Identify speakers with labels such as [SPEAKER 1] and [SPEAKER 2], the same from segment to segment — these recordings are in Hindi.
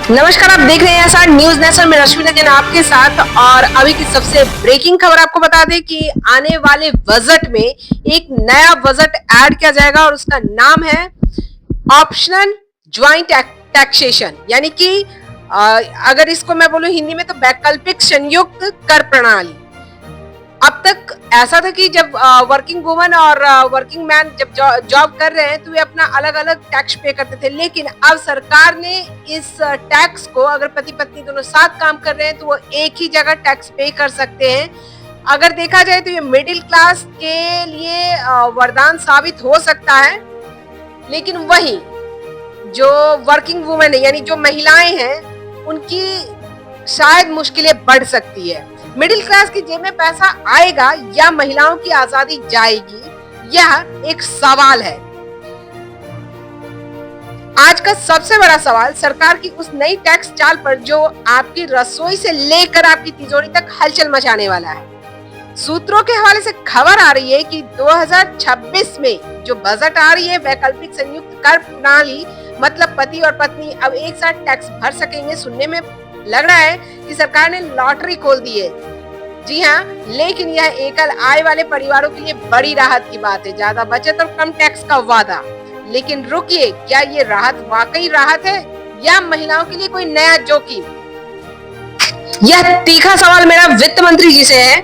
[SPEAKER 1] नमस्कार, आप देख रहे हैं ऐसा न्यूज नेशन में रश्मि जैन आपके साथ। और अभी की सबसे ब्रेकिंग खबर आपको बता दें कि आने वाले बजट में एक नया बजट ऐड किया जाएगा और उसका नाम है ऑप्शनल ज्वाइंट टैक्सेशन, यानी कि अगर इसको मैं बोलूं हिंदी में तो वैकल्पिक संयुक्त कर प्रणाली। अब तक ऐसा था कि जब वर्किंग वुमन और वर्किंग मैन जब जॉब कर रहे हैं तो वे अपना अलग अलग टैक्स पे करते थे, लेकिन अब सरकार ने इस टैक्स को, अगर पति पत्नी दोनों साथ काम कर रहे हैं तो वो एक ही जगह टैक्स पे कर सकते हैं। अगर देखा जाए तो ये मिडिल क्लास के लिए वरदान साबित हो सकता है, लेकिन वही जो वर्किंग वुमेन है यानी जो महिलाएं हैं उनकी शायद मुश्किलें बढ़ सकती है। मिडिल क्लास की जेब में पैसा आएगा या महिलाओं की आजादी जाएगी, यह एक सवाल है। आज का सबसे बड़ा सवाल सरकार की उस नई टैक्स चाल पर जो आपकी रसोई से लेकर आपकी तिजोरी तक हलचल मचाने वाला है। सूत्रों के हवाले से खबर आ रही है कि 2026 में जो बजट आ रही है वैकल्पिक संयुक्त कर प्रणाली, मतलब पति और पत्नी अब एक साथ टैक्स भर सकेंगे। सुनने में लग रहा है कि सरकार ने लॉटरी खोल दी है। जी हाँ, लेकिन यह एकल आय वाले परिवारों के लिए बड़ी राहत की बात है। ज्यादा बचत और कम टैक्स का वादा। लेकिन रुकिए, क्या ये राहत वाकई राहत है या महिलाओं के लिए कोई नया जोखिम? यह तीखा सवाल मेरा वित्त मंत्री जी से है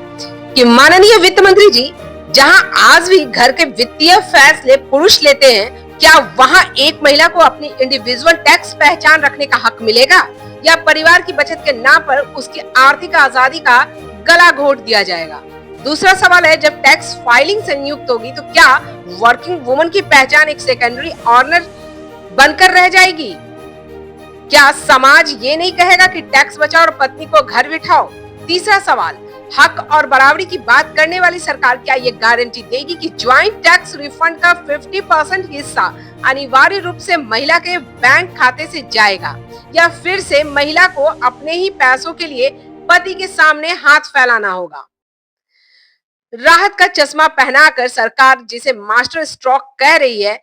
[SPEAKER 1] कि माननीय वित्त मंत्री जी, जहां आज भी घर के वित्तीय फैसले पुरुष लेते हैं, क्या वहां एक महिला को अपनी इंडिविजुअल टैक्स पहचान रखने का हक मिलेगा या परिवार की बचत के नाम पर उसकी आर्थिक आजादी का गला घोट दिया जाएगा? दूसरा सवाल है, जब टैक्स फाइलिंग संयुक्त होगी तो क्या वर्किंग वुमन की पहचान एक सेकेंडरी ऑनर बनकर रह जाएगी? क्या समाज ये नहीं कहेगा कि टैक्स बचाओ और पत्नी को घर बिठाओ? तीसरा सवाल, हक और बराबरी की बात करने वाली सरकार क्या ये गारंटी देगी कि ज्वाइंट टैक्स रिफंड का 50% हिस्सा अनिवार्य रूप से महिला के बैंक खाते से जाएगा या फिर से महिला को अपने ही पैसों के लिए पति के सामने हाथ फैलाना होगा? राहत का चश्मा पहनाकर सरकार जिसे मास्टर स्ट्रोक कह रही है,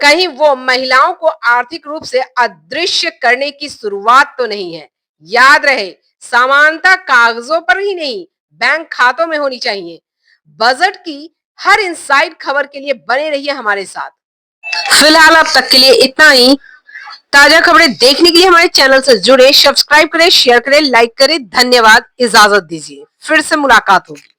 [SPEAKER 1] कहीं वो महिलाओं को आर्थिक रूप से अदृश्य करने की शुरुआत तो नहीं है? याद रहे, समानता कागजों पर ही नहीं बैंक खातों में होनी चाहिए। बजट की हर इनसाइड खबर के लिए बने रहिए हमारे साथ। फिलहाल अब तक के लिए इतना ही। ताजा खबरें देखने के लिए हमारे चैनल से जुड़े, सब्सक्राइब करें, शेयर करें, लाइक करें। धन्यवाद, इजाजत दीजिए, फिर से मुलाकात होगी।